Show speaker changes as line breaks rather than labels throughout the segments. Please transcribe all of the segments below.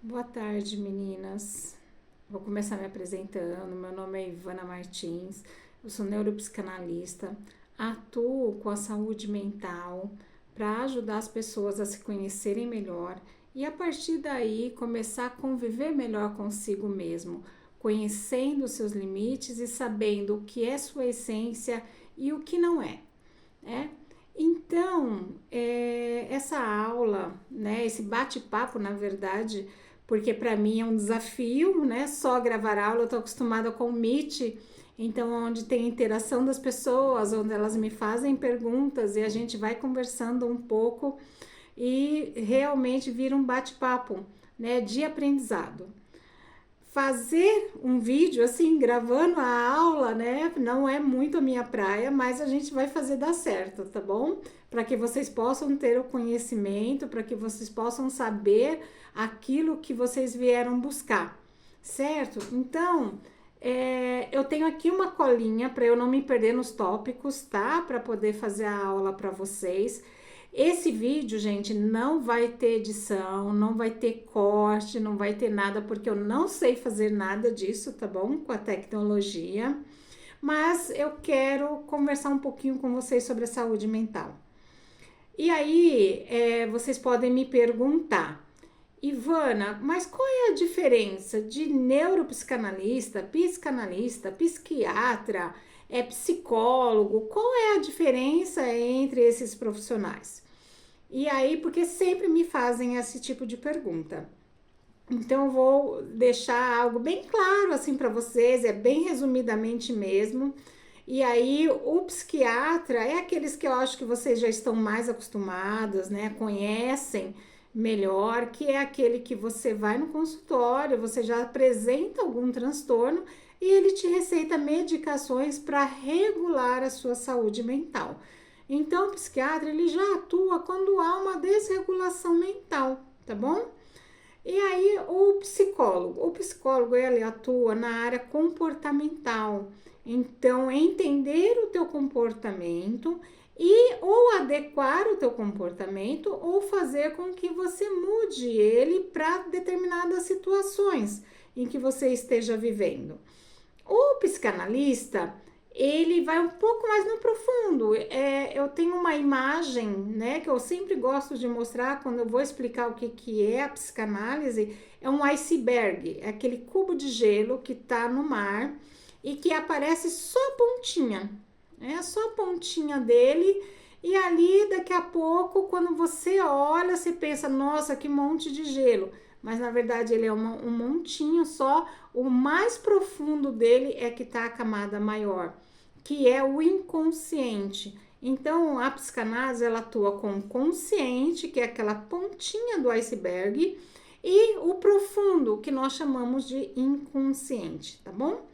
Boa tarde, meninas. Vou começar me apresentando. Meu nome é Ivana Martins, eu sou neuropsicanalista, atuo com a saúde mental para ajudar as pessoas a se conhecerem melhor e a partir daí começar a conviver melhor consigo mesmo, conhecendo os seus limites e sabendo o que é sua essência e o que não é, né? Então, essa aula, né, esse bate-papo, na verdade, porque para mim é um desafio, né, só gravar aula, eu estou acostumada com o Meet, então onde tem interação das pessoas, onde elas me fazem perguntas e a gente vai conversando um pouco e realmente vira um bate-papo, né, de aprendizado. Fazer um vídeo assim, gravando a aula, né? Não é muito a minha praia, mas a gente vai fazer dar certo, tá bom? Para que vocês possam ter o conhecimento, para que vocês possam saber aquilo que vocês vieram buscar, certo? Então, eu tenho aqui uma colinha para eu não me perder nos tópicos, tá? Para poder fazer a aula para vocês. Esse vídeo, gente, não vai ter edição, não vai ter corte, não vai ter nada, porque eu não sei fazer nada disso, tá bom? Com a tecnologia. Mas eu quero conversar um pouquinho com vocês sobre a saúde mental. E aí, vocês podem me perguntar, Ivana, mas qual é a diferença de neuropsicanalista, psicanalista, psiquiatra, psicólogo? Qual é a diferença entre esses profissionais? E aí, porque sempre me fazem esse tipo de pergunta. Então, eu vou deixar algo bem claro assim para vocês, é bem resumidamente mesmo. E aí, o psiquiatra é aqueles que eu acho que vocês já estão mais acostumados, né? Conhecem melhor, que é aquele que você vai no consultório, você já apresenta algum transtorno e ele te receita medicações para regular a sua saúde mental. Então, o psiquiatra ele já atua quando há uma desregulação mental, tá bom? E aí, o psicólogo ele atua na área comportamental. Então, entender o teu comportamento e ou adequar o teu comportamento ou fazer com que você mude ele para determinadas situações em que você esteja vivendo. O psicanalista, ele vai um pouco mais no profundo. Eu tenho uma imagem, né, que eu sempre gosto de mostrar quando eu vou explicar o que é a psicanálise. É um iceberg, é aquele cubo de gelo que está no mar e que aparece só a pontinha, é só a pontinha dele. E ali, daqui a pouco, quando você olha, você pensa, nossa, que monte de gelo. Mas na verdade ele é um montinho só. O mais profundo dele é que está a camada maior, que é o inconsciente. Então, a psicanálise ela atua com o consciente, que é aquela pontinha do iceberg, e o profundo, que nós chamamos de inconsciente, tá bom?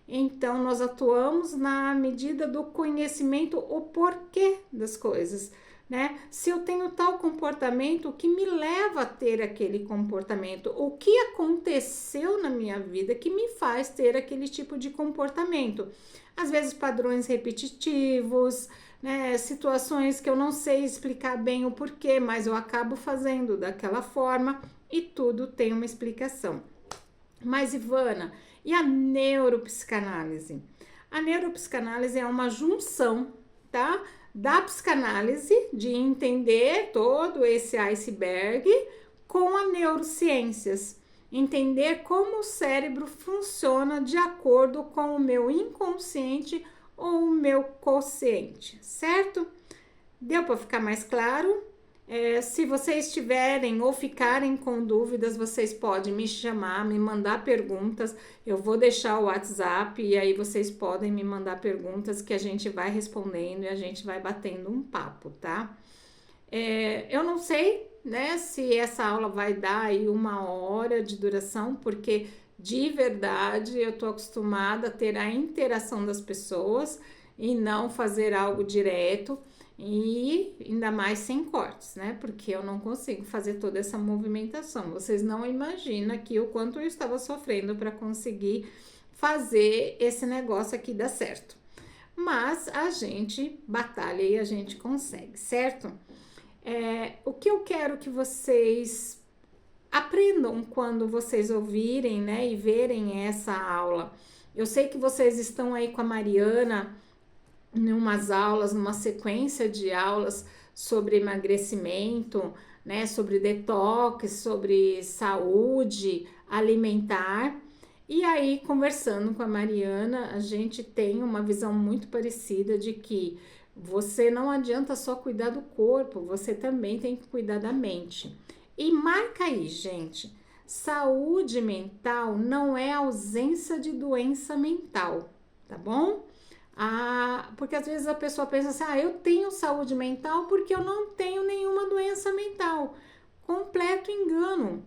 Então, nós atuamos na medida do conhecimento, o porquê das coisas, né? Se eu tenho tal comportamento, o que me leva a ter aquele comportamento? O que aconteceu na minha vida que me faz ter aquele tipo de comportamento? Às vezes, padrões repetitivos, né? Situações que eu não sei explicar bem o porquê, mas eu acabo fazendo daquela forma e tudo tem uma explicação. Mas, Ivana, e a neuropsicanálise? A neuropsicanálise é uma junção, tá? Da psicanálise, de entender todo esse iceberg, com a neurociências. Entender como o cérebro funciona de acordo com o meu inconsciente ou o meu consciente, certo? Deu para ficar mais claro? Se vocês tiverem ou ficarem com dúvidas, vocês podem me chamar, me mandar perguntas. Eu vou deixar o WhatsApp e aí vocês podem me mandar perguntas que a gente vai respondendo e a gente vai batendo um papo, tá? Eu não sei, né, se essa aula vai dar aí 1 hora de duração, porque de verdade eu tô acostumada a ter a interação das pessoas e não fazer algo direto e ainda mais sem cortes, né? Porque eu não consigo fazer toda essa movimentação. Vocês não imaginam aqui o quanto eu estava sofrendo para conseguir fazer esse negócio aqui dar certo. Mas a gente batalha e a gente consegue, certo? O que eu quero que vocês aprendam quando vocês ouvirem, né, e verem essa aula. Eu sei que vocês estão aí com a Mariana em umas aulas, numa sequência de aulas sobre emagrecimento, né, sobre detox, sobre saúde alimentar. E aí, conversando com a Mariana, a gente tem uma visão muito parecida de que você não adianta só cuidar do corpo, você também tem que cuidar da mente. E marca aí, gente. Saúde mental não é ausência de doença mental, tá bom? Porque às vezes a pessoa pensa assim, eu tenho saúde mental porque eu não tenho nenhuma doença mental. Completo engano,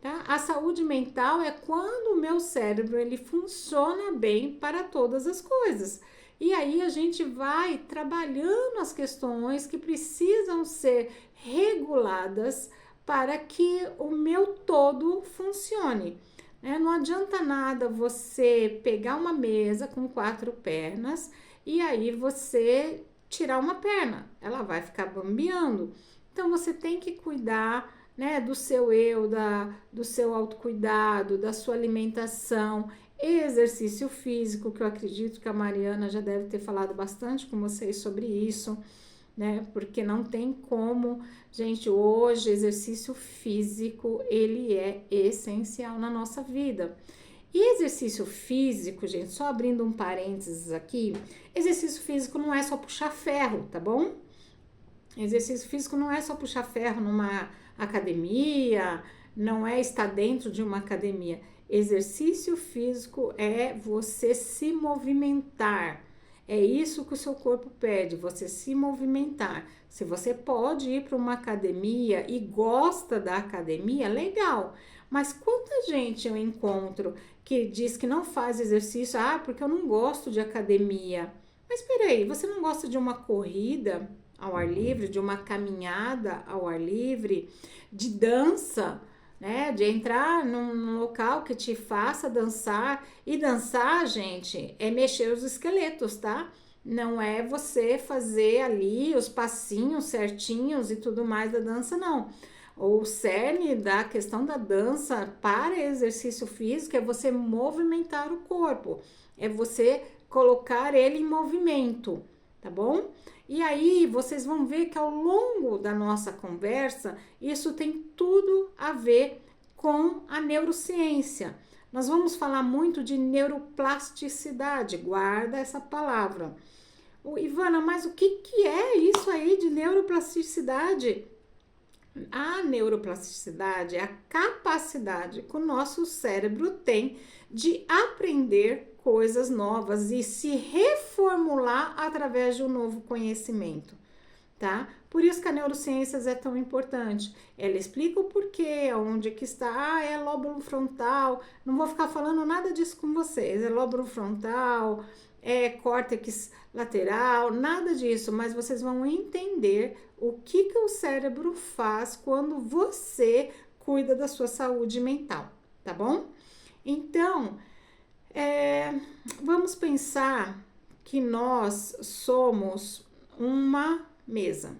tá? A saúde mental é quando o meu cérebro ele funciona bem para todas as coisas. E aí a gente vai trabalhando as questões que precisam ser reguladas para que o meu todo funcione. Não adianta nada você pegar uma mesa com 4 pernas e aí você tirar uma perna, ela vai ficar bambeando. Então você tem que cuidar, né, do seu do seu autocuidado, da sua alimentação, exercício físico, que eu acredito que a Mariana já deve ter falado bastante com vocês sobre isso, né? Porque não tem como, gente, hoje exercício físico, ele é essencial na nossa vida. E exercício físico, gente, só abrindo um parênteses aqui, exercício físico não é só puxar ferro, tá bom? Exercício físico não é só puxar ferro numa academia, não é estar dentro de uma academia. Exercício físico é você se movimentar. É isso que o seu corpo pede, você se movimentar. Se você pode ir para uma academia e gosta da academia, legal. Mas quanta gente eu encontro que diz que não faz exercício, porque eu não gosto de academia. Mas peraí, você não gosta de uma corrida ao ar livre, de uma caminhada ao ar livre, de dança, né? De entrar num local que te faça dançar. E dançar, gente, é mexer os esqueletos, tá? Não é você fazer ali os passinhos certinhos e tudo mais da dança, não. O cerne da questão da dança para exercício físico é você movimentar o corpo, é você colocar ele em movimento, tá bom? E aí vocês vão ver que ao longo da nossa conversa, isso tem tudo a ver com a neurociência. Nós vamos falar muito de neuroplasticidade, guarda essa palavra. Ivana, mas o que é isso aí de neuroplasticidade? A neuroplasticidade é a capacidade que o nosso cérebro tem de aprender coisas novas e se reformular através de um novo conhecimento, tá? Por isso que a neurociências é tão importante. Ela explica o porquê, onde que está, é lóbulo frontal. Não vou ficar falando nada disso com vocês. É lóbulo frontal, é córtex lateral, nada disso, mas vocês vão entender o que o cérebro faz quando você cuida da sua saúde mental, tá bom? Então, vamos pensar que nós somos uma mesa.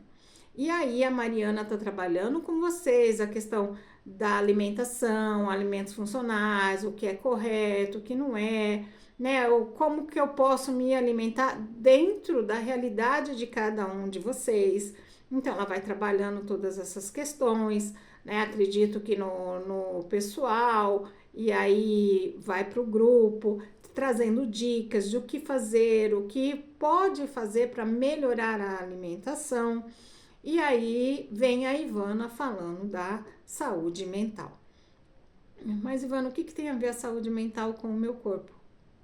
E aí a Mariana está trabalhando com vocês a questão da alimentação, alimentos funcionais, o que é correto, o que não é, né? Como que eu posso me alimentar dentro da realidade de cada um de vocês. Então, ela vai trabalhando todas essas questões, né? Acredito que no pessoal, e aí vai para o grupo, trazendo dicas de o que fazer, o que pode fazer para melhorar a alimentação. E aí vem a Ivana falando da saúde mental. Mas, Ivana, o que tem a ver a saúde mental com o meu corpo?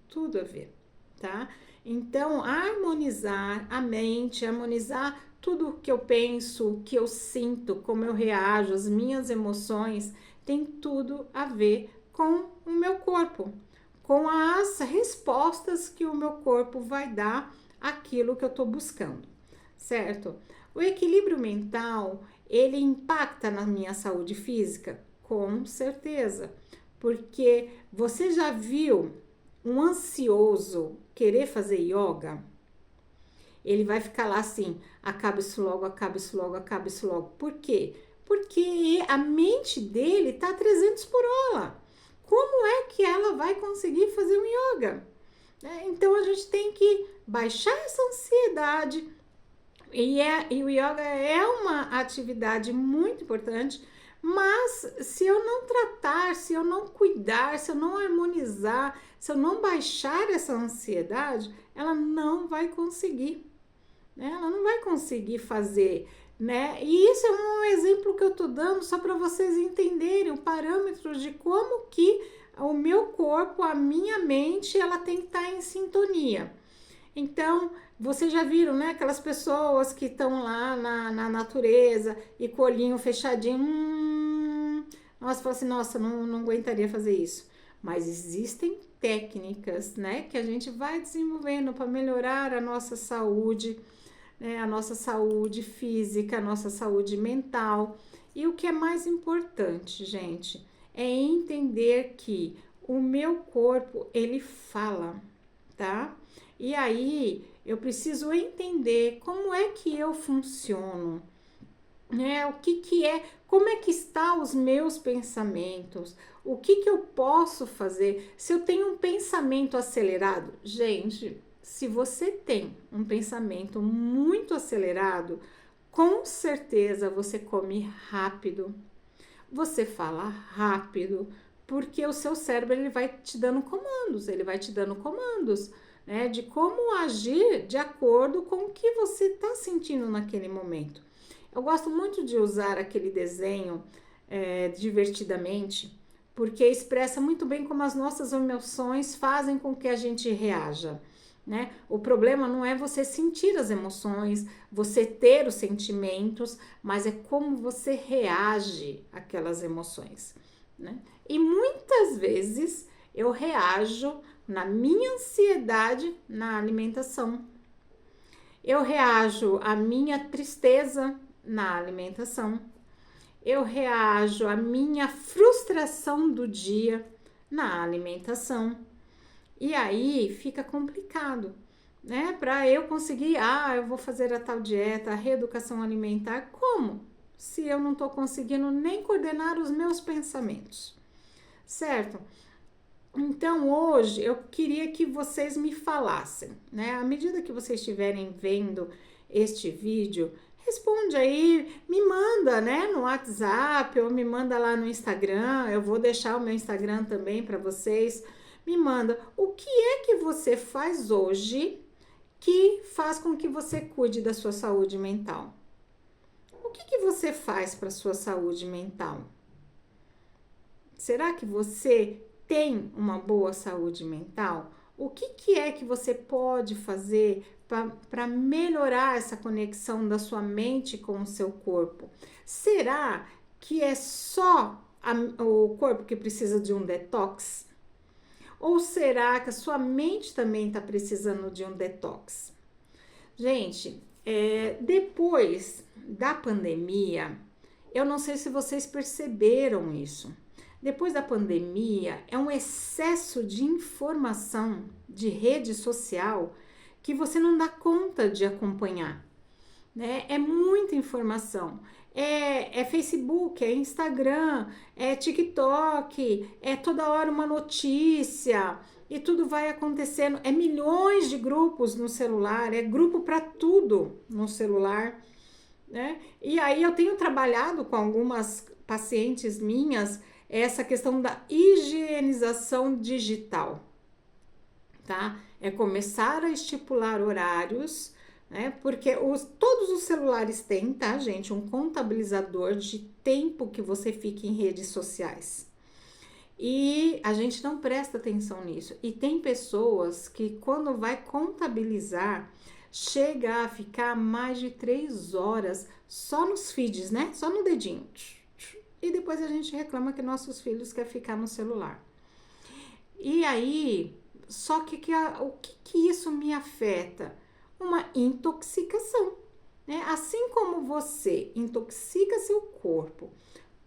Tudo a ver, tá? Então, harmonizar a mente, harmonizar tudo o que eu penso, o que eu sinto, como eu reajo, as minhas emoções, tem tudo a ver com o meu corpo, com as respostas que o meu corpo vai dar àquilo que eu estou buscando, certo? O equilíbrio mental, ele impacta na minha saúde física? Com certeza, porque você já viu um ansioso querer fazer yoga? Ele vai ficar lá assim, acaba isso logo, acaba isso logo, acaba isso logo. Por quê? porque a mente dele está 300 por hora. Como é que ela vai conseguir fazer um yoga? Então a gente tem que baixar essa ansiedade. E o yoga é uma atividade muito importante, mas se eu não tratar, se eu não cuidar, se eu não harmonizar, se eu não baixar essa ansiedade, ela não vai conseguir, né? Ela não vai conseguir fazer, né? E isso é um exemplo que eu tô dando só para vocês entenderem o parâmetro de como que o meu corpo, a minha mente, ela tem que estar em sintonia. Então, vocês já viram, né? Aquelas pessoas que estão lá na natureza e com o olhinho fechadinho. Nossa, fala assim, nossa, não aguentaria fazer isso. Mas existem técnicas, né? Que a gente vai desenvolvendo para melhorar a nossa saúde, né? A nossa saúde física, a nossa saúde mental. E o que é mais importante, gente, é entender que o meu corpo, ele fala, tá? E aí eu preciso entender como é que eu funciono, né? O que é, como é que está os meus pensamentos? O que eu posso fazer? Se eu tenho um pensamento acelerado, gente, se você tem um pensamento muito acelerado, com certeza você come rápido, você fala rápido, porque o seu cérebro ele vai te dando comandos, né, de como agir de acordo com o que você está sentindo naquele momento. Eu gosto muito de usar aquele desenho divertidamente, porque expressa muito bem como as nossas emoções fazem com que a gente reaja. Né? O problema não é você sentir as emoções, você ter os sentimentos, mas é como você reage àquelas emoções. Né? E muitas vezes eu reajo na minha ansiedade na alimentação. Eu reajo à minha tristeza na alimentação. Eu reajo à minha frustração do dia na alimentação. E aí fica complicado, né? Para eu conseguir, eu vou fazer a tal dieta, a reeducação alimentar, como? Se eu não estou conseguindo nem coordenar os meus pensamentos, certo? Então hoje eu queria que vocês me falassem, né? À medida que vocês estiverem vendo este vídeo, responde aí, me manda, né, no WhatsApp ou me manda lá no Instagram. Eu vou deixar o meu Instagram também para vocês. Me manda o que é que você faz hoje que faz com que você cuide da sua saúde mental. O que você faz para a sua saúde mental? Será que você tem uma boa saúde mental? O que é que você pode fazer para melhorar essa conexão da sua mente com o seu corpo? Será que é só o corpo que precisa de um detox? Ou será que a sua mente também está precisando de um detox? Gente, depois da pandemia, eu não sei se vocês perceberam isso. Depois da pandemia, é um excesso de informação de rede social que você não dá conta de acompanhar, né? É muita informação. É Facebook, é Instagram, é TikTok, é toda hora uma notícia e tudo vai acontecendo. É milhões de grupos no celular, é grupo para tudo no celular, né? E aí eu tenho trabalhado com algumas pacientes minhas essa questão da higienização digital, tá? É começar a estipular horários, né? Porque todos os celulares têm, tá, gente? Um contabilizador de tempo que você fica em redes sociais. E a gente não presta atenção nisso. E tem pessoas que, quando vai contabilizar, chega a ficar mais de 3 horas só nos feeds, né? Só no dedinho. E depois a gente reclama que nossos filhos querem ficar no celular. E aí, só que o que isso me afeta? Uma intoxicação, né? Assim como você intoxica seu corpo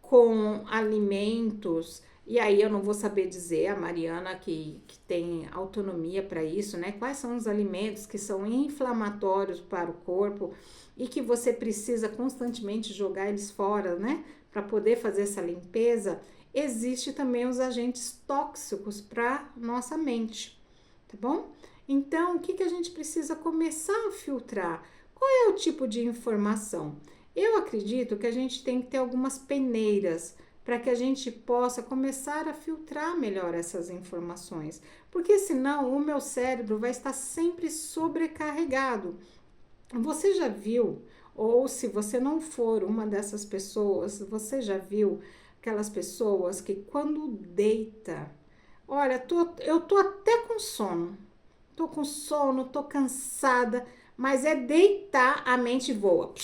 com alimentos E aí eu não vou saber dizer, a Mariana que tem autonomia para isso, né? Quais são os alimentos que são inflamatórios para o corpo e que você precisa constantemente jogar eles fora, né? Para poder fazer essa limpeza. Existe também os agentes tóxicos para nossa mente, tá bom? Então, o que a gente precisa começar a filtrar? Qual é o tipo de informação? Eu acredito que a gente tem que ter algumas peneiras para que a gente possa começar a filtrar melhor essas informações, porque senão o meu cérebro vai estar sempre sobrecarregado. Você já viu, ou se você não for uma dessas pessoas, você já viu aquelas pessoas que quando deita, olha, eu tô até com sono, tô com sono, tô cansada, mas é deitar, a mente voa,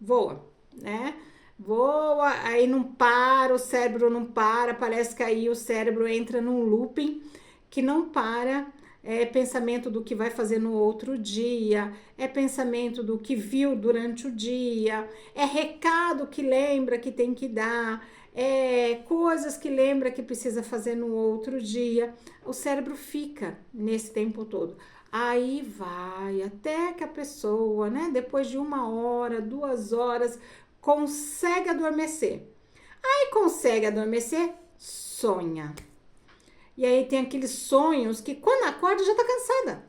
voa, né? Voa, aí não para, o cérebro não para, parece que aí o cérebro entra num looping que não para. É pensamento do que vai fazer no outro dia, é pensamento do que viu durante o dia, é recado que lembra que tem que dar, é coisas que lembra que precisa fazer no outro dia. O cérebro fica nesse tempo todo. Aí vai até que a pessoa, né, depois de 1 hora, 2 horas, consegue adormecer. Aí consegue adormecer, sonha. E aí tem aqueles sonhos que quando acorda já tá cansada.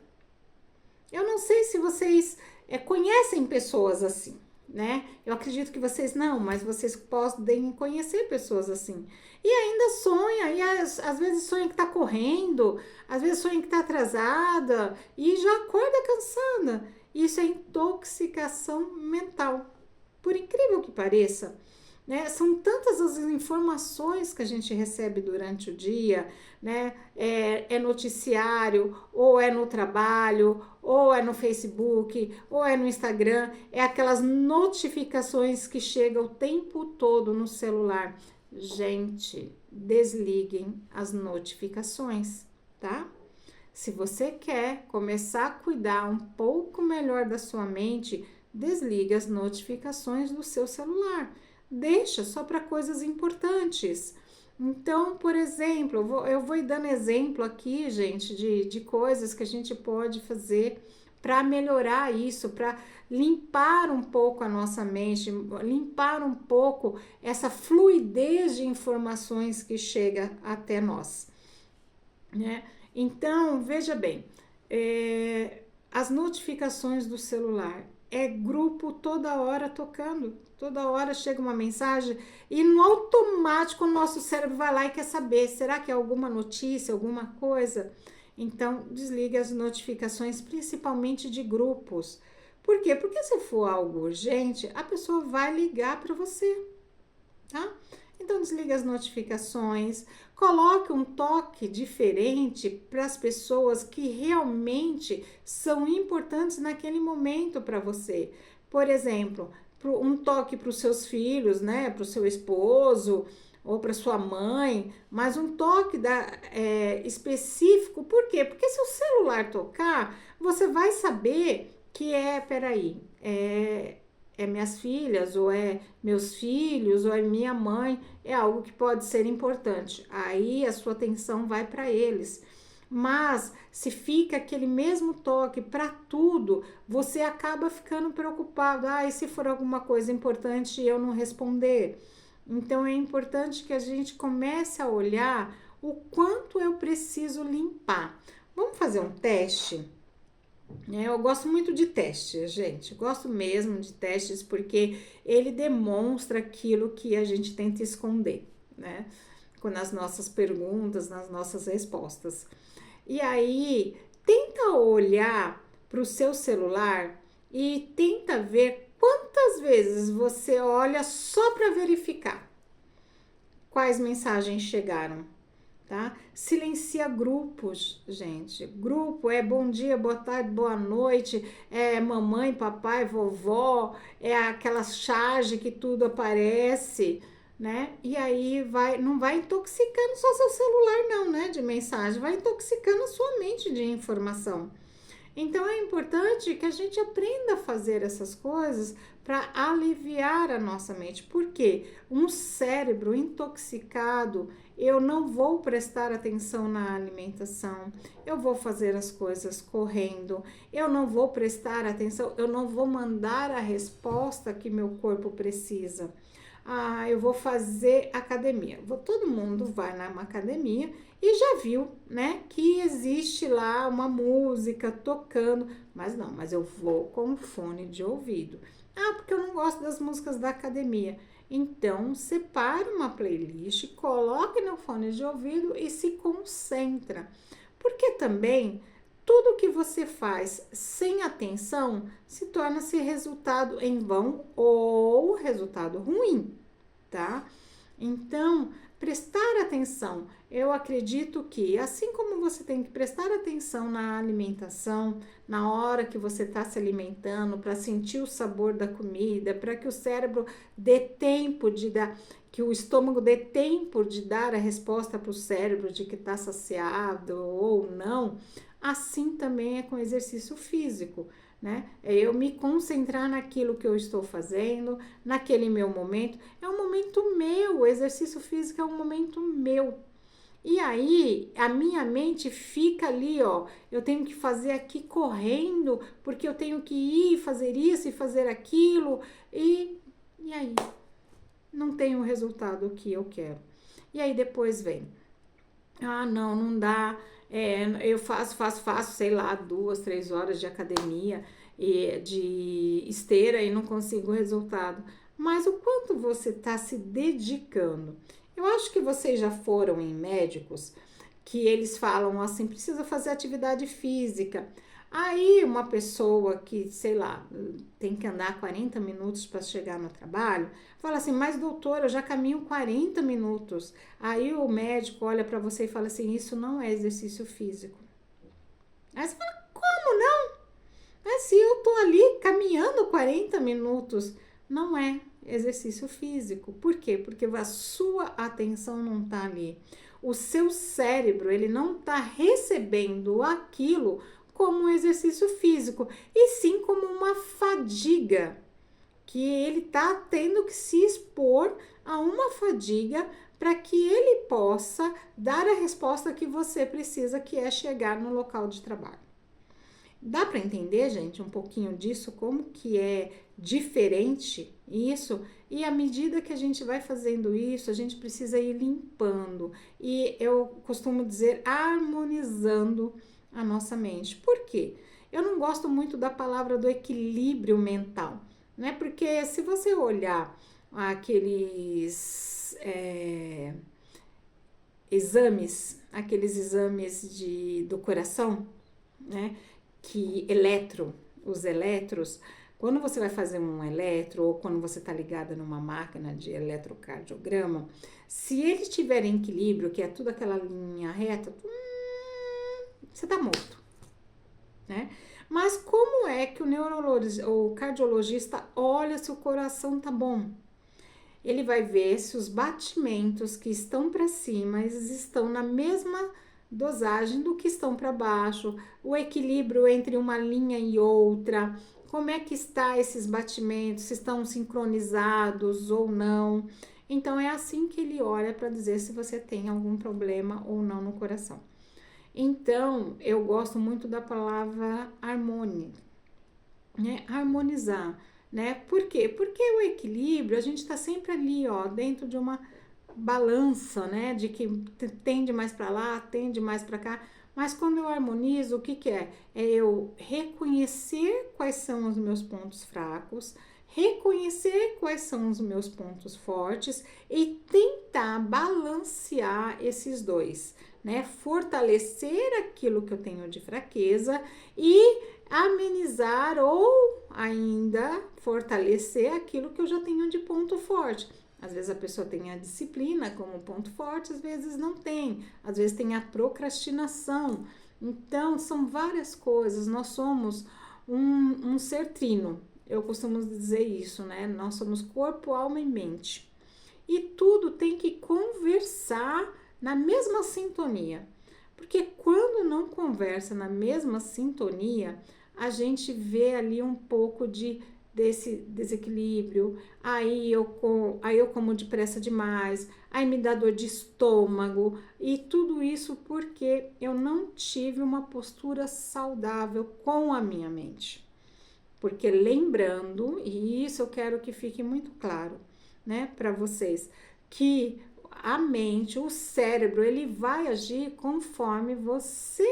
Eu não sei se vocês conhecem pessoas assim, né? Eu acredito que vocês não, mas vocês podem conhecer pessoas assim. E ainda sonha, e às vezes sonha que tá correndo, às vezes sonha que tá atrasada e já acorda cansada. Isso é intoxicação mental. Por incrível que pareça, né? São tantas as informações que a gente recebe durante o dia, né? É noticiário, ou é no trabalho, ou é no Facebook, ou é no Instagram, é aquelas notificações que chegam o tempo todo no celular. Gente, desliguem as notificações, tá? Se você quer começar a cuidar um pouco melhor da sua mente, desliga as notificações do seu celular. Deixa só para coisas importantes. Então, por exemplo, eu vou dando exemplo aqui, gente, de coisas que a gente pode fazer para melhorar isso, para limpar um pouco a nossa mente, limpar um pouco essa fluidez de informações que chega até nós, né? Então, veja bem, as notificações do celular é grupo toda hora tocando, toda hora chega uma mensagem e no automático o nosso cérebro vai lá e quer saber, será que é alguma notícia, alguma coisa? Então, desligue as notificações, principalmente de grupos. Por quê? Porque se for algo urgente, a pessoa vai ligar para você, tá? Então desliga as notificações, coloque um toque diferente para as pessoas que realmente são importantes naquele momento para você. Por exemplo, um toque para os seus filhos, né, para o seu esposo ou para sua mãe, mas um toque específico. Por quê? Porque se o celular tocar, você vai saber que peraí, minhas filhas, ou é meus filhos, ou é minha mãe, é algo que pode ser importante. Aí a sua atenção vai para eles. Mas se fica aquele mesmo toque para tudo, você acaba ficando preocupado. E se for alguma coisa importante e eu não responder? Então é importante que a gente comece a olhar o quanto eu preciso limpar. Vamos fazer um teste? Eu gosto muito de testes, gente. Gosto mesmo de testes porque ele demonstra aquilo que a gente tenta esconder, né? Nas nossas perguntas, nas nossas respostas. E aí, tenta olhar para o seu celular e tenta ver quantas vezes você olha só para verificar quais mensagens chegaram. Tá? Silencia grupos, gente. Grupo é bom dia, boa tarde, boa noite, é mamãe, papai, vovó, é aquela charge que tudo aparece, né? E aí não vai intoxicando só seu celular não, né, de mensagem, vai intoxicando a sua mente de informação. Então é importante que a gente aprenda a fazer essas coisas para aliviar a nossa mente, porque um cérebro intoxicado eu não vou prestar atenção na alimentação, eu vou fazer as coisas correndo, eu não vou prestar atenção, eu não vou mandar a resposta que meu corpo precisa. Ah, eu vou fazer academia. Todo mundo vai numa academia e já viu, né, que existe lá uma música tocando, mas não, mas eu vou com fone de ouvido. Ah, porque eu não gosto das músicas da academia. Então, separe uma playlist, coloque no fone de ouvido e se concentra. Porque também tudo que você faz sem atenção se torna-se resultado em vão ou resultado ruim, tá? Então, prestar atenção. Eu acredito que, assim como você tem que prestar atenção na alimentação, na hora que você está se alimentando, para sentir o sabor da comida, para que o cérebro dê tempo de dar, que o estômago dê tempo de dar a resposta para o cérebro de que está saciado ou não, assim também é com exercício físico. Né? É eu me concentrar naquilo que eu estou fazendo, naquele meu momento. É um momento meu, o exercício físico é um momento meu. E aí, a minha mente fica ali, ó, eu tenho que fazer aqui correndo, porque eu tenho que ir fazer isso e fazer aquilo, e aí, não tem o resultado que eu quero. E aí depois vem, ah, não dá, eu faço, sei lá, 2, 3 horas de academia e de esteira e não consigo o resultado. Mas o quanto você está se dedicando? Eu acho que vocês já foram em médicos que eles falam assim, precisa fazer atividade física. Aí uma pessoa que, sei lá, tem que andar 40 minutos para chegar no trabalho, fala assim, mas doutor, eu já caminho 40 minutos. Aí o médico olha para você e fala assim, isso não é exercício físico. Aí você fala, como não? Mas se eu tô ali caminhando 40 minutos, não é exercício físico. Por quê? Porque a sua atenção não tá ali. O seu cérebro, ele não tá recebendo aquilo como um exercício físico, e sim como uma fadiga, que ele tá tendo que se expor a uma fadiga para que ele possa dar a resposta que você precisa, que é chegar no local de trabalho. Dá para entender, gente, um pouquinho disso, como que é diferente isso? E à medida que a gente vai fazendo isso, a gente precisa ir limpando. E eu costumo dizer harmonizando a nossa mente. Por quê? Eu não gosto muito da palavra do equilíbrio mental, né? Porque se você olhar aqueles aqueles exames do coração, né? Que os eletros, quando você vai fazer um eletro ou quando você está ligada numa máquina de eletrocardiograma, se ele estiver em equilíbrio, que é tudo aquela linha reta, você está morto, né? Mas como é que o cardiologista olha se o coração tá bom? Ele vai ver se os batimentos que estão para cima eles estão na mesma dosagem do que estão para baixo, o equilíbrio entre uma linha e outra, como é que está esses batimentos, se estão sincronizados ou não. Então é assim que ele olha para dizer se você tem algum problema ou não no coração. Então, eu gosto muito da palavra harmonia, né? Harmonizar, né? Por quê? Porque o equilíbrio, a gente está sempre ali, ó, dentro de uma balança, né? De que tende mais para lá, tende mais para cá. Mas quando eu harmonizo, o que que é? É eu reconhecer quais são os meus pontos fracos, reconhecer quais são os meus pontos fortes e tentar balancear esses dois, né? Fortalecer aquilo que eu tenho de fraqueza e amenizar ou ainda fortalecer aquilo que eu já tenho de ponto forte. Às vezes a pessoa tem a disciplina como ponto forte, às vezes não tem. Às vezes tem a procrastinação. Então, são várias coisas. Nós somos um ser trino. Eu costumo dizer isso, né? Nós somos corpo, alma e mente. E tudo tem que conversar na mesma sintonia. Porque quando não conversa na mesma sintonia, a gente vê ali um pouco de desse desequilíbrio, aí eu como depressa demais, aí me dá dor de estômago, e tudo isso porque eu não tive uma postura saudável com a minha mente. Porque lembrando, e isso eu quero que fique muito claro, né, para vocês, que a mente, o cérebro, ele vai agir conforme você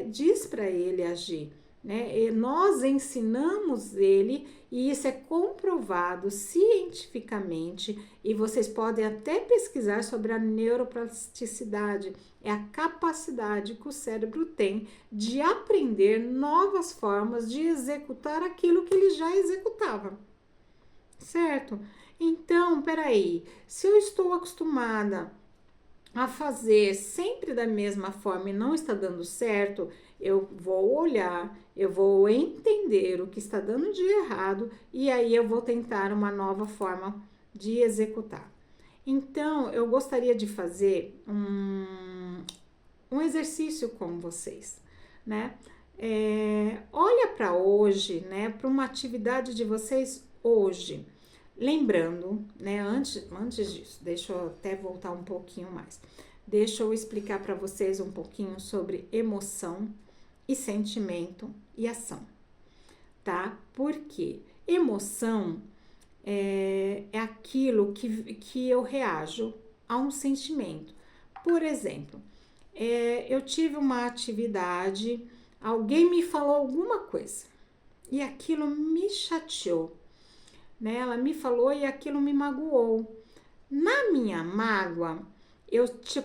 diz para ele agir. Né? E nós ensinamos ele, e isso é comprovado cientificamente, e vocês podem até pesquisar sobre a neuroplasticidade. É a capacidade que o cérebro tem de aprender novas formas de executar aquilo que ele já executava, certo? Então, peraí, se eu estou acostumada a fazer sempre da mesma forma e não está dando certo, eu vou olhar, eu vou entender o que está dando de errado e aí eu vou tentar uma nova forma de executar. Então, eu gostaria de fazer um exercício com vocês, né? Olha para hoje, né? Para uma atividade de vocês hoje. Lembrando, né, antes disso, deixa eu até voltar um pouquinho mais. Deixa eu explicar para vocês um pouquinho sobre emoção e sentimento e ação, tá? Porque emoção é aquilo que eu reajo a um sentimento. Por exemplo, eu tive uma atividade, alguém me falou alguma coisa e aquilo me chateou. Né? Ela me falou e aquilo me magoou. Na minha mágoa,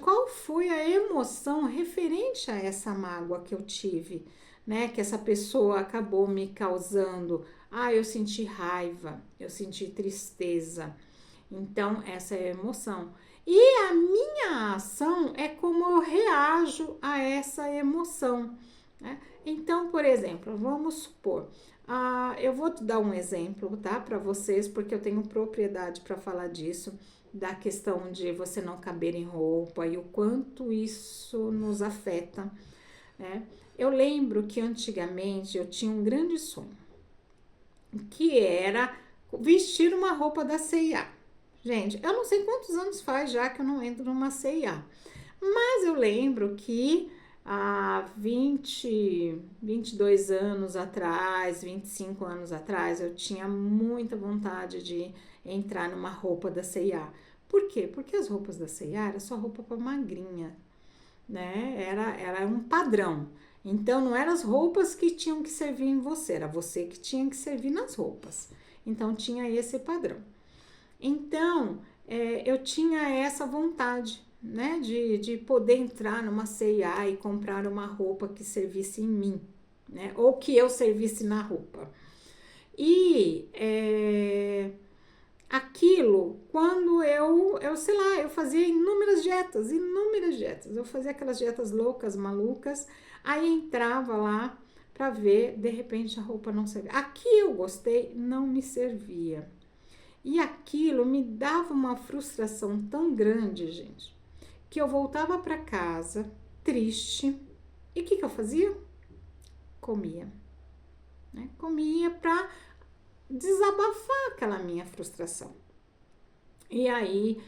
qual foi a emoção referente a essa mágoa que eu tive, né? Que essa pessoa acabou me causando. Eu senti raiva, eu senti tristeza. Então, essa é a emoção. E a minha ação é como eu reajo a essa emoção. Né? Então, por exemplo, vamos supor, eu vou te dar um exemplo, tá, para vocês, porque eu tenho propriedade para falar disso, da questão de você não caber em roupa e o quanto isso nos afeta, né? Eu lembro que antigamente eu tinha um grande sonho, que era vestir uma roupa da C&A. Gente, eu não sei quantos anos faz já que eu não entro numa C&A, mas eu lembro que há 22 anos atrás, 25 anos atrás, eu tinha muita vontade de entrar numa roupa da C&A. Por quê? Porque as roupas da C&A era só roupa para magrinha, né? Era um padrão. Então, não eram as roupas que tinham que servir em você, era você que tinha que servir nas roupas. Então, tinha esse padrão. Então, eu tinha essa vontade, né, de poder entrar numa C&A e comprar uma roupa que servisse em mim, né, ou que eu servisse na roupa. E aquilo, quando eu sei lá, eu fazia inúmeras dietas, eu fazia aquelas dietas loucas, malucas, aí entrava lá para ver, de repente a roupa não servia. Aqui eu gostei, não me servia. E aquilo me dava uma frustração tão grande, gente, que eu voltava para casa triste. E o que eu fazia? Comia. Né? Comia para desabafar aquela minha frustração. E aí,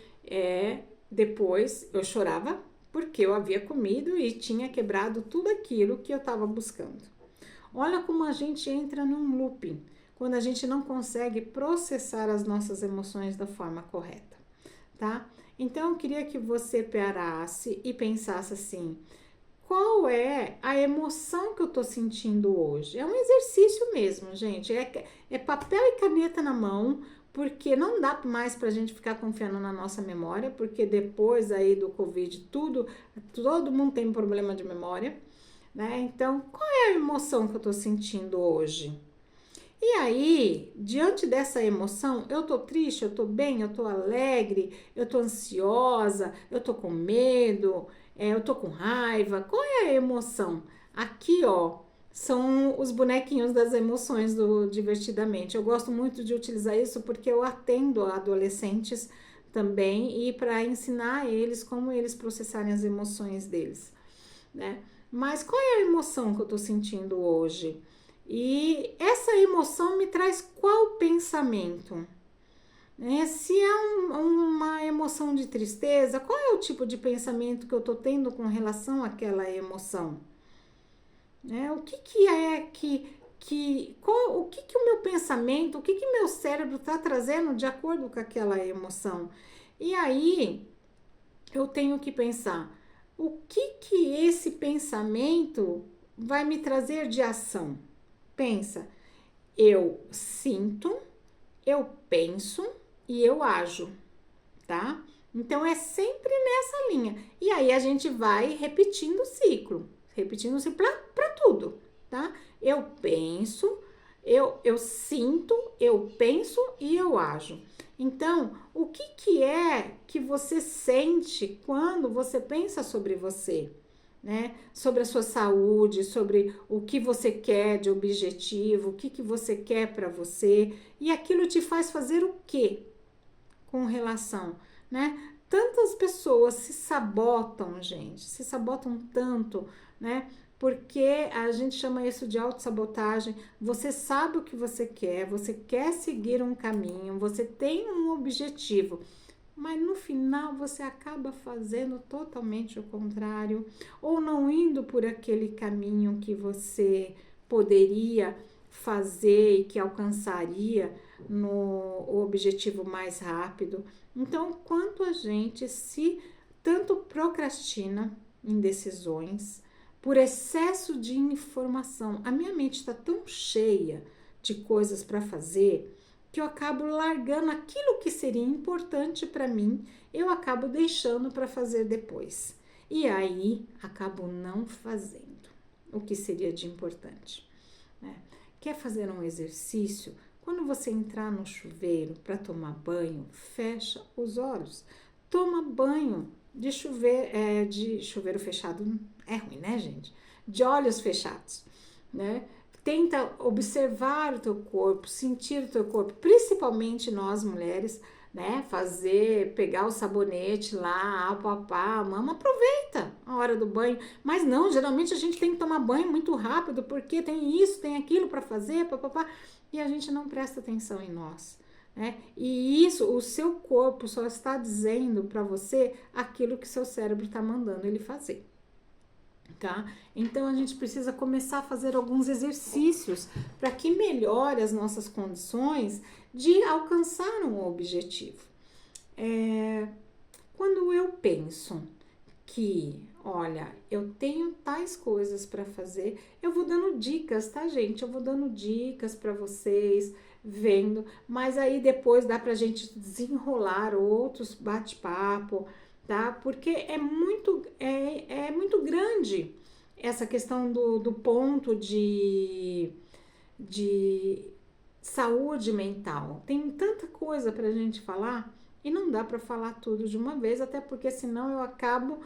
depois eu chorava porque eu havia comido e tinha quebrado tudo aquilo que eu estava buscando. Olha como a gente entra num looping quando a gente não consegue processar as nossas emoções da forma correta, tá? Então, eu queria que você parasse e pensasse assim, qual é a emoção que eu tô sentindo hoje? É um exercício mesmo, gente, é papel e caneta na mão, porque não dá mais pra gente ficar confiando na nossa memória, porque depois aí do Covid, todo mundo tem problema de memória, né? Então, qual é a emoção que eu tô sentindo hoje? E aí, diante dessa emoção, eu tô triste, eu tô bem, eu tô alegre, eu tô ansiosa, eu tô com medo, eu tô com raiva. Qual é a emoção? Aqui, ó, são os bonequinhos das emoções do Divertidamente. Eu gosto muito de utilizar isso porque eu atendo a adolescentes também e para ensinar eles como eles processarem as emoções deles, né? Mas qual é a emoção que eu tô sentindo hoje? E essa emoção me traz qual pensamento? Se é uma emoção de tristeza, qual é o tipo de pensamento que eu estou tendo com relação àquela emoção? O que é o que o meu pensamento, o que meu cérebro está trazendo de acordo com aquela emoção? E aí eu tenho que pensar, o que esse pensamento vai me trazer de ação? Pensa, eu sinto, eu penso e eu ajo, tá? Então é sempre nessa linha. E aí a gente vai repetindo o ciclo para tudo, tá? Eu penso, eu sinto, eu penso e eu ajo. Então, o que é que você sente quando você pensa sobre você? Né? Sobre a sua saúde, sobre o que você quer de objetivo, o que você quer para você, e aquilo te faz fazer o quê com relação, né? Tantas pessoas se sabotam, gente, se sabotam tanto, né? Porque a gente chama isso de autossabotagem. Você sabe o que você quer seguir um caminho, você tem um objetivo, mas no final você acaba fazendo totalmente o contrário, ou não indo por aquele caminho que você poderia fazer e que alcançaria no objetivo mais rápido. Então, quanto a gente se tanto procrastina em decisões por excesso de informação. A minha mente está tão cheia de coisas para fazer que eu acabo largando aquilo que seria importante para mim, eu acabo deixando para fazer depois. E aí acabo não fazendo o que seria de importante. Né? Quer fazer um exercício? Quando você entrar no chuveiro para tomar banho, fecha os olhos. Toma banho de chuveiro fechado. É ruim, né, gente? De olhos fechados, né? Tenta observar o teu corpo, sentir o teu corpo, principalmente nós mulheres, né? Pegar o sabonete lá, papá, mama, aproveita a hora do banho. Mas não, geralmente a gente tem que tomar banho muito rápido, porque tem isso, tem aquilo para fazer, papapá, e a gente não presta atenção em nós. Né? E isso, o seu corpo só está dizendo para você aquilo que seu cérebro está mandando ele fazer. Tá? Então a gente precisa começar a fazer alguns exercícios para que melhore as nossas condições de alcançar um objetivo. Quando eu penso que, olha, eu tenho tais coisas para fazer, eu vou dando dicas, tá, gente? Eu vou dando dicas para vocês, vendo, mas aí depois dá pra gente desenrolar outros bate-papo, tá? Porque é muito grande essa questão do ponto de saúde mental. Tem tanta coisa pra gente falar e não dá para falar tudo de uma vez, até porque senão eu acabo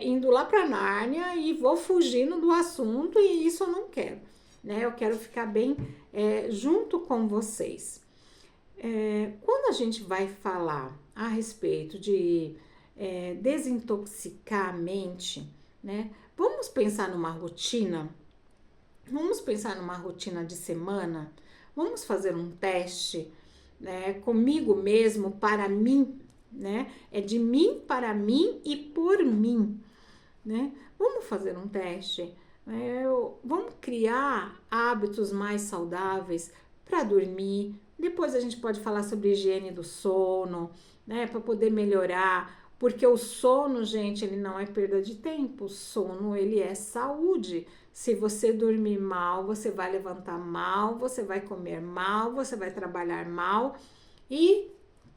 indo lá para Nárnia e vou fugindo do assunto e isso eu não quero, né? Eu quero ficar bem junto com vocês. Quando a gente vai falar a respeito de desintoxicar a mente, né? Vamos pensar numa rotina? Vamos pensar numa rotina de semana? Vamos fazer um teste, né, comigo mesmo, para mim, né? É de mim, para mim e por mim, né? Vamos fazer um teste. Vamos criar hábitos mais saudáveis para dormir. Depois a gente pode falar sobre higiene do sono, né? Para poder melhorar. Porque o sono, gente, ele não é perda de tempo. O sono, ele é saúde. Se você dormir mal, você vai levantar mal, você vai comer mal, você vai trabalhar mal. E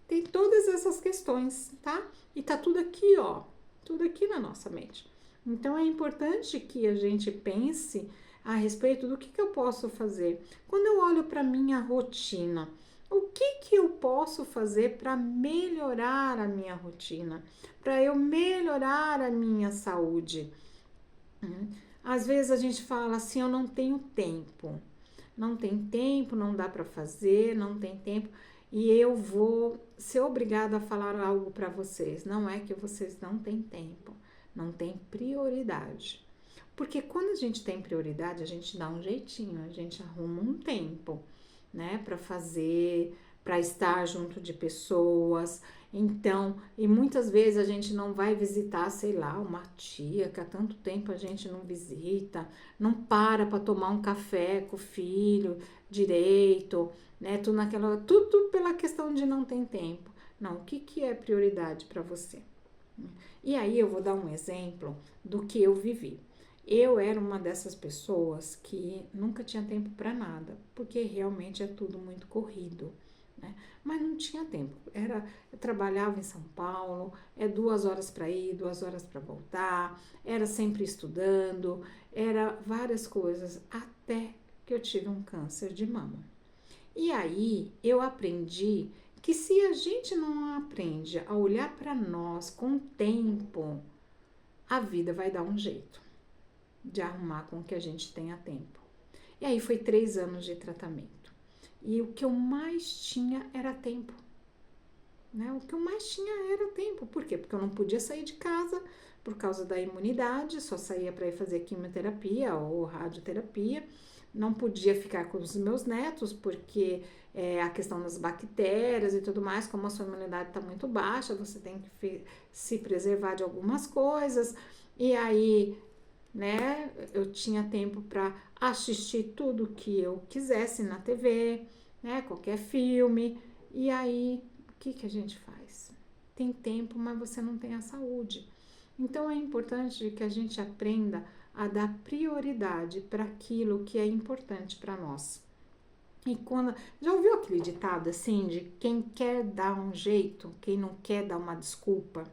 tem todas essas questões, tá? E tá tudo aqui, ó. Tudo aqui na nossa mente. Então, é importante que a gente pense a respeito do que eu posso fazer. Quando eu olho para minha rotina, o que eu posso fazer para melhorar a minha rotina? Para eu melhorar a minha saúde? Às vezes a gente fala assim, eu não tenho tempo. Não tem tempo, não dá para fazer, não tem tempo. E eu vou ser obrigada a falar algo para vocês. Não é que vocês não têm tempo, não tem prioridade. Porque quando a gente tem prioridade, a gente dá um jeitinho, a gente arruma um tempo, né, para fazer, para estar junto de pessoas. Então, e muitas vezes a gente não vai visitar, sei lá, uma tia que há tanto tempo a gente não visita, não para tomar um café com o filho direito, né? Tudo pela questão de não ter tempo. Não, o que que é prioridade para você? E aí eu vou dar um exemplo do que eu vivi. Eu era uma dessas pessoas que nunca tinha tempo para nada, porque realmente é tudo muito corrido, né? Mas não tinha tempo. Eu trabalhava em São Paulo, 2 horas para ir, 2 horas para voltar, era sempre estudando, era várias coisas, até que eu tive um câncer de mama. E aí eu aprendi que se a gente não aprende a olhar para nós com tempo, a vida vai dar um jeito de arrumar com que a gente tenha tempo. E aí foi 3 anos de tratamento. E o que eu mais tinha era tempo. Né? O que eu mais tinha era tempo. Por quê? Porque eu não podia sair de casa por causa da imunidade, só saía para ir fazer quimioterapia ou radioterapia. Não podia ficar com os meus netos, porque a questão das bactérias e tudo mais, como a sua imunidade está muito baixa, você tem que se preservar de algumas coisas. E aí, né, eu tinha tempo para assistir tudo que eu quisesse na TV, né, qualquer filme. E aí, o que que a gente faz? Tem tempo, mas você não tem a saúde. Então é importante que a gente aprenda a dar prioridade para aquilo que é importante para nós. E quando já ouviu aquele ditado assim de quem quer dar um jeito, quem não quer dar uma desculpa?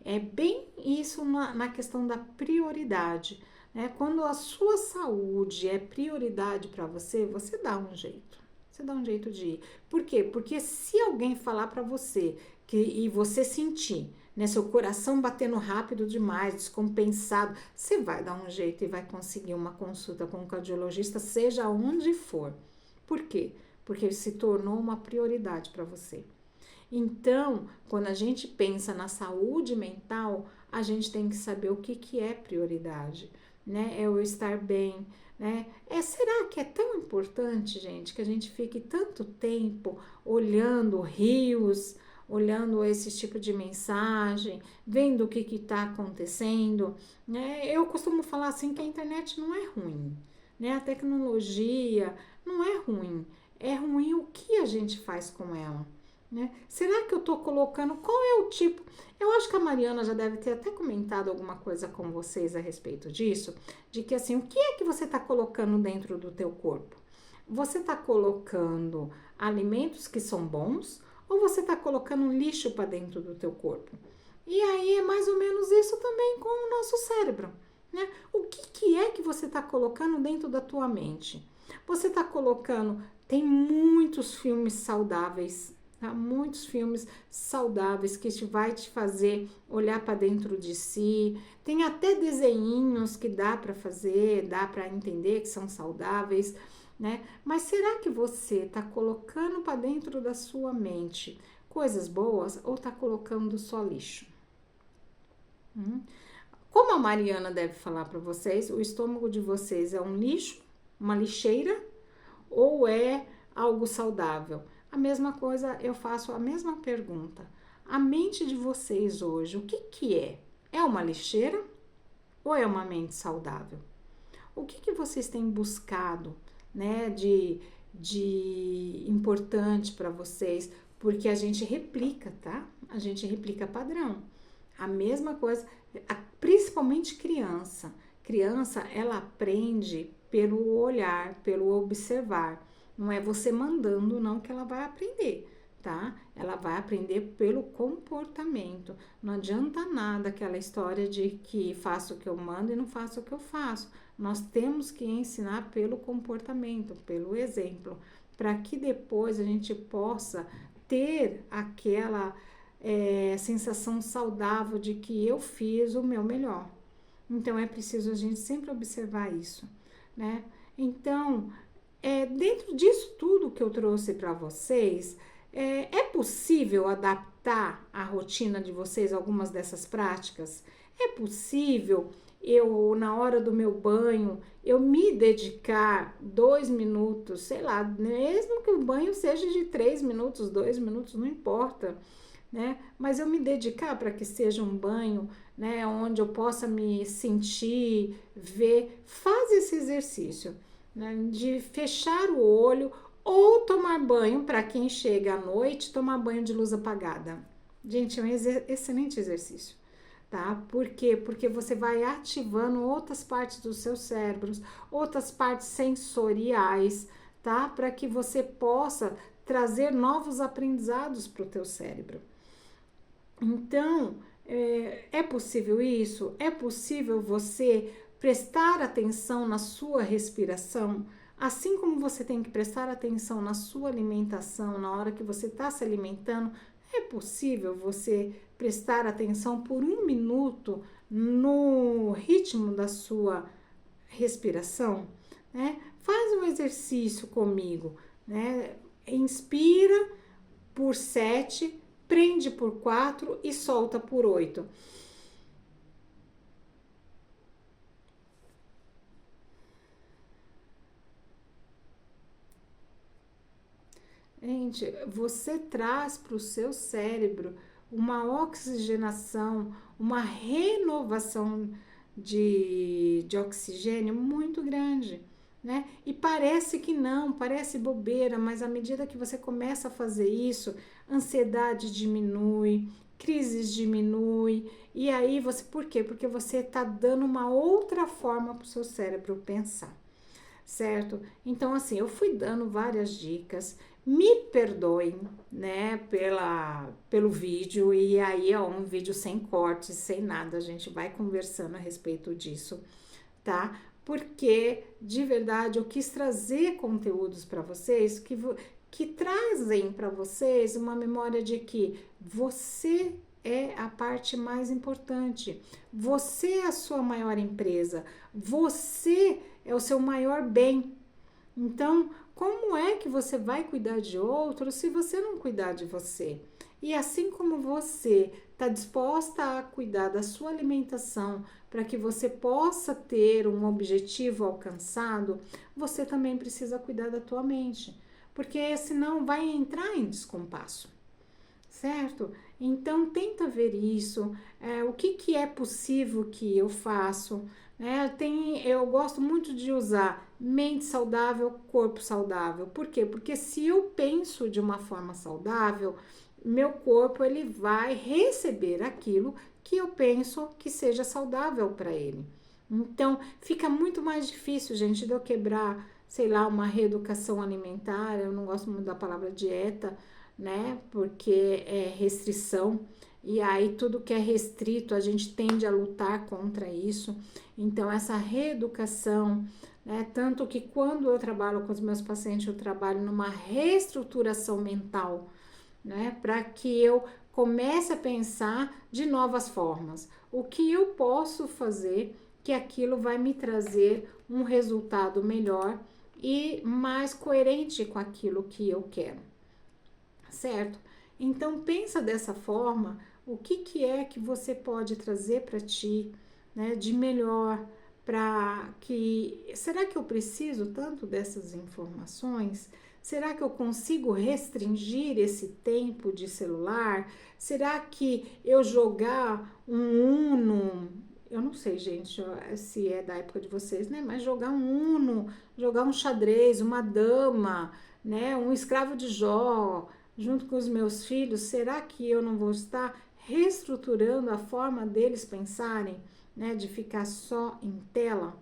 É bem isso na questão da prioridade, né? Quando a sua saúde é prioridade para você, você dá um jeito. Você dá um jeito de ir. Por quê? Porque se alguém falar para você e você sentir, né, seu coração batendo rápido demais, descompensado, você vai dar um jeito e vai conseguir uma consulta com um cardiologista, seja onde for. Por quê? Porque se tornou uma prioridade para você. Então, quando a gente pensa na saúde mental, a gente tem que saber o que, que é prioridade, né? É o estar bem, né? Será que é tão importante, gente, que a gente fique tanto tempo olhando rios, olhando esse tipo de mensagem, vendo o que está acontecendo, né? Eu costumo falar assim que a internet não é ruim, né? A tecnologia não é ruim, é ruim o que a gente faz com ela. Né? Será que eu estou colocando? Qual é o tipo? Eu acho que a Mariana já deve ter até comentado alguma coisa com vocês a respeito disso, de que assim, o que é que você está colocando dentro do teu corpo? Você está colocando alimentos que são bons ou você está colocando lixo para dentro do teu corpo? E aí é mais ou menos isso também com o nosso cérebro, né? O que é que você está colocando dentro da tua mente? Você está colocando, tem muitos filmes saudáveis. Tá? Muitos filmes saudáveis que vai te fazer olhar para dentro de si. Tem até desenhinhos que dá para fazer, dá para entender que são saudáveis, né? Mas será que você está colocando para dentro da sua mente coisas boas ou está colocando só lixo? Como a Mariana deve falar para vocês, o estômago de vocês é um lixo, uma lixeira ou é algo saudável? A mesma coisa, eu faço a mesma pergunta. A mente de vocês hoje, o que que é? É uma lixeira ou é uma mente saudável? O que que vocês têm buscado, né, de importante para vocês? Porque a gente replica, tá? A gente replica padrão. A mesma coisa, principalmente criança. Criança, ela aprende pelo olhar, pelo observar. Não é você mandando não que ela vai aprender, tá? Ela vai aprender pelo comportamento. Não adianta nada aquela história de que faço o que eu mando e não faço o que eu faço. Nós temos que ensinar pelo comportamento, pelo exemplo, para que depois a gente possa ter aquela sensação saudável de que eu fiz o meu melhor. Então é preciso a gente sempre observar isso, né? Então, dentro disso tudo que eu trouxe para vocês, é possível adaptar a rotina de vocês a algumas dessas práticas? É possível eu, na hora do meu banho, eu me dedicar 2 minutos, sei lá, mesmo que o banho seja de 3 minutos, 2 minutos, não importa, né? Mas eu me dedicar para que seja um banho, né, onde eu possa me sentir, ver, faz esse exercício, né, de fechar o olho ou tomar banho para quem chega à noite, tomar banho de luz apagada. Gente, é um excelente exercício, tá? Por quê? Porque você vai ativando outras partes dos seus cérebros, outras partes sensoriais, tá? Para que você possa trazer novos aprendizados para o teu cérebro. Então, é possível isso? É possível você prestar atenção na sua respiração? Assim como você tem que prestar atenção na sua alimentação, na hora que você está se alimentando, é possível você prestar atenção por 1 minuto no ritmo da sua respiração? Né? Faz um exercício comigo, né? Inspira por 7, prende por 4 e solta por 8. Gente, você traz para o seu cérebro uma oxigenação, uma renovação de oxigênio muito grande, né? E parece que não, parece bobeira, mas à medida que você começa a fazer isso, ansiedade diminui, crises diminui, e aí você, por quê? Porque você está dando uma outra forma para o seu cérebro pensar, certo? Então, assim, eu fui dando várias dicas. Me perdoem, né, pelo vídeo, e aí é um vídeo sem cortes, sem nada, a gente vai conversando a respeito disso, tá? Porque, de verdade, eu quis trazer conteúdos para vocês que trazem para vocês uma memória de que você é a parte mais importante, você é a sua maior empresa, você é o seu maior bem. Então, como é que você vai cuidar de outro se você não cuidar de você? E assim como você está disposta a cuidar da sua alimentação para que você possa ter um objetivo alcançado, você também precisa cuidar da tua mente, porque senão vai entrar em descompasso, certo? Então tenta ver isso, o que é possível que eu faço, né? Eu gosto muito de usar mente saudável, corpo saudável. Por quê? Porque se eu penso de uma forma saudável, meu corpo ele vai receber aquilo que eu penso que seja saudável para ele. Então fica muito mais difícil, gente, de eu quebrar, sei lá, uma reeducação alimentar. Eu não gosto muito da palavra dieta, né? Porque é restrição. E aí tudo que é restrito, a gente tende a lutar contra isso. Então essa reeducação, né? Tanto que quando eu trabalho com os meus pacientes, eu trabalho numa reestruturação mental, né? Para que eu comece a pensar de novas formas. O que eu posso fazer que aquilo vai me trazer um resultado melhor e mais coerente com aquilo que eu quero, certo? Então pensa dessa forma, o que é que você pode trazer para ti, né, de melhor, para que será que eu preciso tanto dessas informações? Será que eu consigo restringir esse tempo de celular? Será que eu jogar um Uno, eu não sei, gente, se é da época de vocês, né? Mas jogar um Uno, jogar um xadrez, uma dama, né? Um escravo de Jó, junto com os meus filhos, será que eu não vou estar reestruturando a forma deles pensarem, né, de ficar só em tela,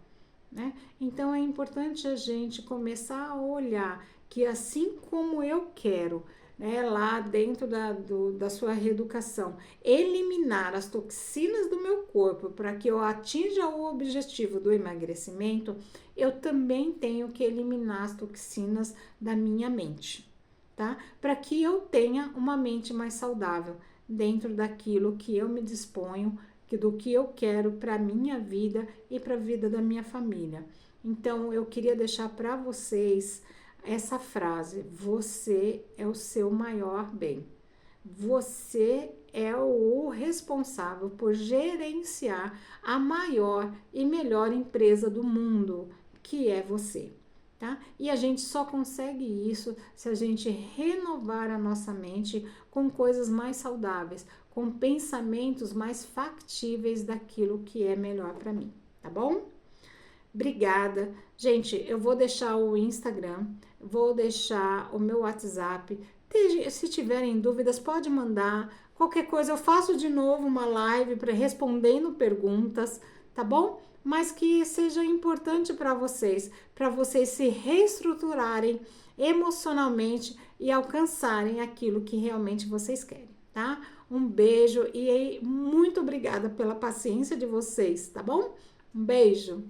né? Então é importante a gente começar a olhar que assim como eu quero, né, lá dentro da sua reeducação, eliminar as toxinas do meu corpo para que eu atinja o objetivo do emagrecimento, eu também tenho que eliminar as toxinas da minha mente, tá? Para que eu tenha uma mente mais saudável dentro daquilo que eu me disponho, do que eu quero para minha vida e para a vida da minha família. Então, eu queria deixar para vocês essa frase: você é o seu maior bem. Você é o responsável por gerenciar a maior e melhor empresa do mundo, que é você. Tá? E a gente só consegue isso se a gente renovar a nossa mente com coisas mais saudáveis, com pensamentos mais factíveis daquilo que é melhor para mim, tá bom? Obrigada. Gente, eu vou deixar o Instagram, vou deixar o meu WhatsApp. Se tiverem dúvidas, pode mandar. Qualquer coisa, eu faço de novo uma live para respondendo perguntas, tá bom? Mas que seja importante para vocês se reestruturarem emocionalmente e alcançarem aquilo que realmente vocês querem, tá? Um beijo e muito obrigada pela paciência de vocês, tá bom? Um beijo.